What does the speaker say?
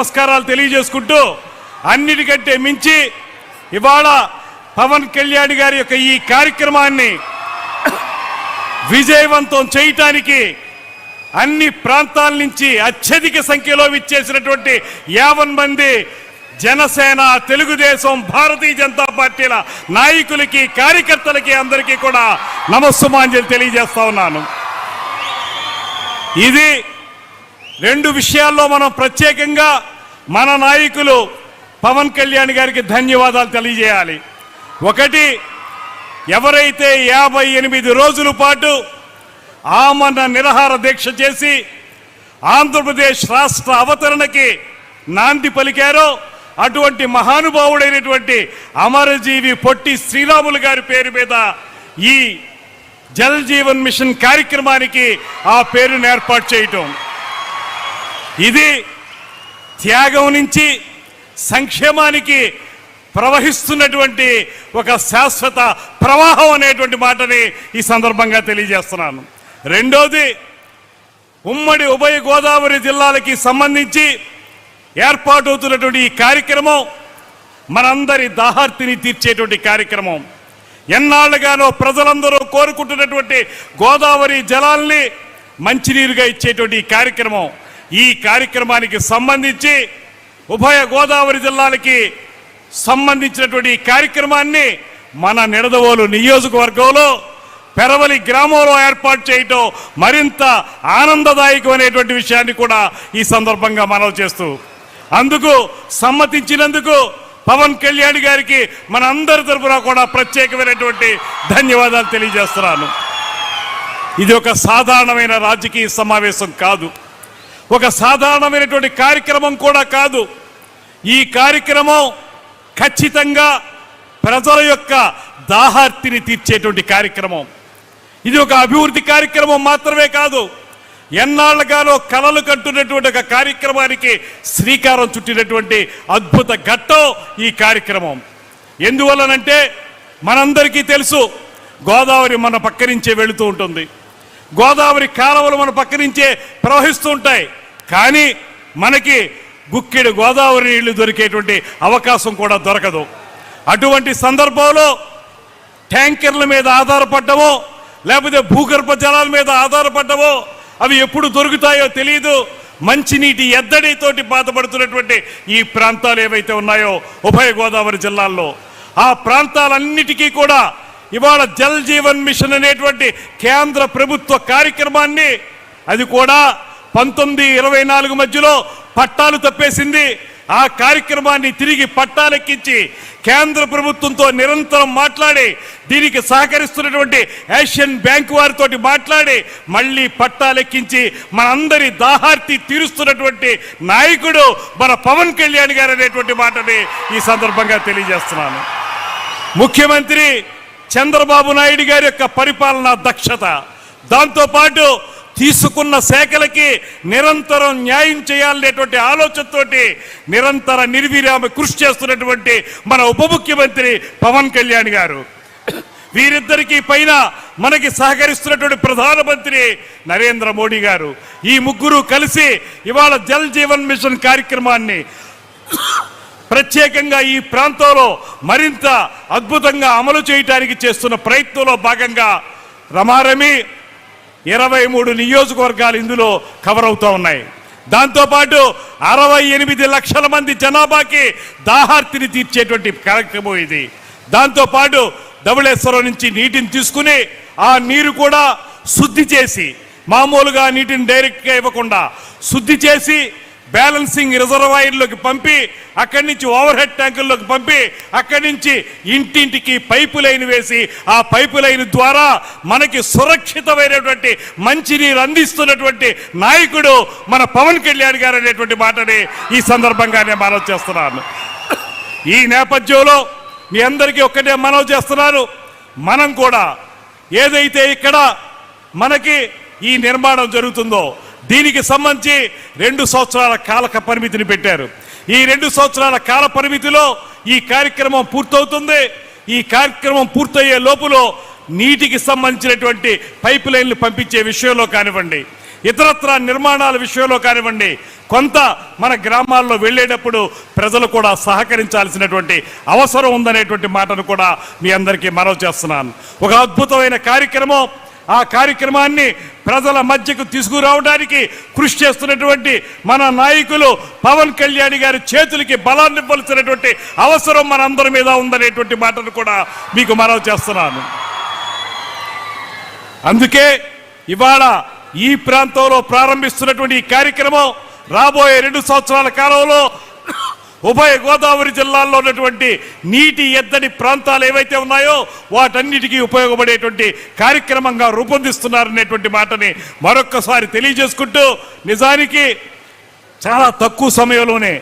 నమస్కారాలు తెలియజేసుకుంటూ అన్నిటికంటే మించి ఇవాళ పవన్ కళ్యాణ్ గారి యొక్క ఈ కార్యక్రమాన్ని విజయవంతం చేయటానికి అన్ని ప్రాంతాల నుంచి అత్యధిక సంఖ్యలో విచ్చేసినటువంటి 50 మంది జనసేన, తెలుగుదేశం, భారతీయ జనతా పార్టీల నాయకులకి, కార్యకర్తలకి అందరికీ కూడా నమస్సుమాంజలి తెలియజేస్తా ఉన్నాను. ఇది రెండు విషయాల్లో మనం ప్రత్యేకంగా మన నాయకులు పవన్ కళ్యాణ్ గారికి ధన్యవాదాలు తెలియజేయాలి. ఒకటి, ఎవరైతే 58 రోజుల పాటు ఆమరణ నిరాహార దీక్ష చేసి ఆంధ్రప్రదేశ్ రాష్ట్ర అవతరణకి నాంది పలికారో అటువంటి మహానుభావుడైనటువంటి అమరజీవి పొట్టి శ్రీరాములు గారి పేరు మీద ఈ జల్ జీవన్ మిషన్ కార్యక్రమానికి ఆ పేరును ఏర్పాటు చేయటం, ఇది త్యాగం నుంచి సంక్షేమానికి ప్రవహిస్తున్నటువంటి ఒక శాశ్వత ప్రవాహం అనేటువంటి మాటని ఈ సందర్భంగా తెలియజేస్తున్నాను. రెండోది, ఉమ్మడి ఉభయ గోదావరి జిల్లాలకి సంబంధించి ఏర్పాటవుతున్నటువంటి ఈ కార్యక్రమం మనందరి దాహార్తిని తీర్చేటువంటి కార్యక్రమం. ఎన్నాళ్ళుగానో ప్రజలందరూ కోరుకుంటున్నటువంటి గోదావరి జలాల్ని మంచినీరుగా ఇచ్చేటువంటి ఈ కార్యక్రమం. ఈ కార్యక్రమానికి సంబంధించి ఉభయ గోదావరి జిల్లాలకి సంబంధించినటువంటి ఈ కార్యక్రమాన్ని మన నిడదవోలు నియోజకవర్గంలో పెరవలి గ్రామంలో ఏర్పాటు చేయటం మరింత ఆనందదాయకమైనటువంటి విషయాన్ని కూడా ఈ సందర్భంగా మనవి చేస్తూ, అందుకు సమ్మతించినందుకు పవన్ కళ్యాణ్ గారికి మన అందరి తరఫున కూడా ప్రత్యేకమైనటువంటి ధన్యవాదాలు తెలియజేస్తున్నాను. ఇది ఒక సాధారణమైన రాజకీయ సమావేశం కాదు, ఒక సాధారణమైనటువంటి కార్యక్రమం కూడా కాదు. ఈ కార్యక్రమం ఖచ్చితంగా ప్రజల యొక్క దాహార్తిని తీర్చేటువంటి కార్యక్రమం. ఇది ఒక అభివృద్ధి కార్యక్రమం మాత్రమే కాదు, ఎన్నాళ్ళుగానో కలలు కంటున్నటువంటి ఒక కార్యక్రమానికి శ్రీకారం చుట్టినటువంటి అద్భుత ఘట్టం ఈ కార్యక్రమం. ఎందువల్లనంటే మనందరికీ తెలుసు, గోదావరి మన పక్క నుంచే వెళుతూ ఉంటుంది, గోదావరి కాలువలు మన పక్క నుంచే ప్రవహిస్తూ ఉంటాయి. కానీ మనకి గుక్కెడు గోదావరి నీళ్లు దొరికేటువంటి అవకాశం కూడా దొరకదు. అటువంటి సందర్భంలో ట్యాంకర్ల మీద ఆధారపడ్డమో లేకపోతే భూగర్భ జలాల మీద ఆధారపడ్డమో అవి ఎప్పుడు దొరుకుతాయో తెలియదు. మంచినీటి ఎద్దడితోటి బాధపడుతున్నటువంటి ఈ ప్రాంతాలు ఏవైతే ఉన్నాయో ఉభయ గోదావరి జిల్లాల్లో, ఆ ప్రాంతాలన్నిటికీ కూడా ఇవాళ జల్ జీవన్ మిషన్ అనేటువంటి కేంద్ర ప్రభుత్వ కార్యక్రమాన్ని, అది కూడా 1924 మధ్యలో పట్టాలు తప్పేసింది. ఆ కార్యక్రమాన్ని తిరిగి పట్టాలెక్కించి కేంద్ర ప్రభుత్వంతో నిరంతరం మాట్లాడి, దీనికి సహకరిస్తున్నటువంటి ఏషియన్ బ్యాంక్ వారితో మాట్లాడి మళ్ళీ పట్టాలెక్కించి మనందరి దాహార్తి తీరుస్తున్నటువంటి నాయకుడు మన పవన్ కళ్యాణ్ గారు అనేటువంటి మాటని ఈ సందర్భంగా తెలియజేస్తున్నాను. ముఖ్యమంత్రి చంద్రబాబు నాయుడు గారి యొక్క పరిపాలనా దక్షత, దాంతోపాటు తీసుకున్న శాఖలకి నిరంతరం న్యాయం చేయాలనేటువంటి ఆలోచనతోటి నిరంతర నిర్విరామ కృషి చేస్తున్నటువంటి మన ఉప ముఖ్యమంత్రి పవన్ కళ్యాణ్ గారు, వీరిద్దరికీ పైన మనకి సహకరిస్తున్నటువంటి ప్రధానమంత్రి నరేంద్ర మోడీ గారు, ఈ ముగ్గురు కలిసి ఇవాళ జల్ జీవన్ మిషన్ కార్యక్రమాన్ని ప్రత్యేకంగా ఈ ప్రాంతంలో మరింత అద్భుతంగా అమలు చేయడానికి చేస్తున్న ప్రయత్నంలో భాగంగా రమారమి 23 నియోజకవర్గాలు ఇందులో కవర్ అవుతూ ఉన్నాయి. దాంతోపాటు 68 లక్షల మంది జనాభాకి దాహార్తిని తీర్చేటువంటి కార్యక్రమం ఇది. దాంతోపాటు ధవళేశ్వరం నుంచి నీటిని తీసుకుని ఆ నీరు కూడా శుద్ధి చేసి, మామూలుగా నీటిని డైరెక్ట్గా ఇవ్వకుండా శుద్ధి చేసి బ్యాలెన్సింగ్ రిజర్వాయర్లోకి పంపి, అక్కడి నుంచి ఓవర్ హెడ్ ట్యాంకుల్లోకి పంపి, అక్కడి నుంచి ఇంటింటికి పైపు లైన్ వేసి ఆ పైపు లైన్ ద్వారా మనకి సురక్షితమైనటువంటి మంచినీరు అందిస్తున్నటువంటి నాయకుడు మన పవన్ కళ్యాణ్ గారు అనేటువంటి మాటని ఈ సందర్భంగా నేను మనవి చేస్తున్నాను. ఈ నేపథ్యంలో మీ అందరికీ ఒక్కటే మనవి చేస్తున్నాను, మనం కూడా ఏదైతే ఇక్కడ మనకి ఈ నిర్మాణం జరుగుతుందో దీనికి సంబంధించి 2 సంవత్సరాల కాల పరిమితిని పెట్టారు. ఈ 2 సంవత్సరాల కాల పరిమితిలో ఈ కార్యక్రమం పూర్తవుతుంది. ఈ కార్యక్రమం పూర్తయ్యే లోపులో నీటికి సంబంధించినటువంటి పైప్ లైన్లు పంపించే విషయంలో కానివ్వండి, ఇతరత్ర నిర్మాణాల విషయంలో కానివ్వండి, కొంత మన గ్రామాల్లో వెళ్ళేటప్పుడు ప్రజలు కూడా సహకరించాల్సినటువంటి అవసరం ఉందనేటువంటి మాటను కూడా మీ అందరికీ మనవి చేస్తున్నాను. ఒక అద్భుతమైన కార్యక్రమం. ఆ కార్యక్రమాన్ని ప్రజల మధ్యకు తీసుకురావడానికి కృషి చేస్తున్నటువంటి మన నాయకులు పవన్ కళ్యాణ్ గారి చేతులకి బలాన్ని ఇవ్వాల్సినటువంటి అవసరం మనందరి మీద ఉందనేటువంటి మాటను కూడా మీకు మనవి చేస్తున్నాను. అందుకే ఇవాళ ఈ ప్రాంతంలో ప్రారంభిస్తున్నటువంటి ఈ కార్యక్రమం రాబోయే 2 సంవత్సరాల కాలంలో ఉభయ గోదావరి జిల్లాల్లో ఉన్నటువంటి నీటి ఎద్దడి ప్రాంతాలు ఏవైతే ఉన్నాయో వాటన్నిటికీ ఉపయోగపడేటువంటి కార్యక్రమంగా రూపొందిస్తున్నారనేటువంటి మాటని మరొక్కసారి తెలియజేసుకుంటూ, నిజానికి చాలా తక్కువ సమయంలోనే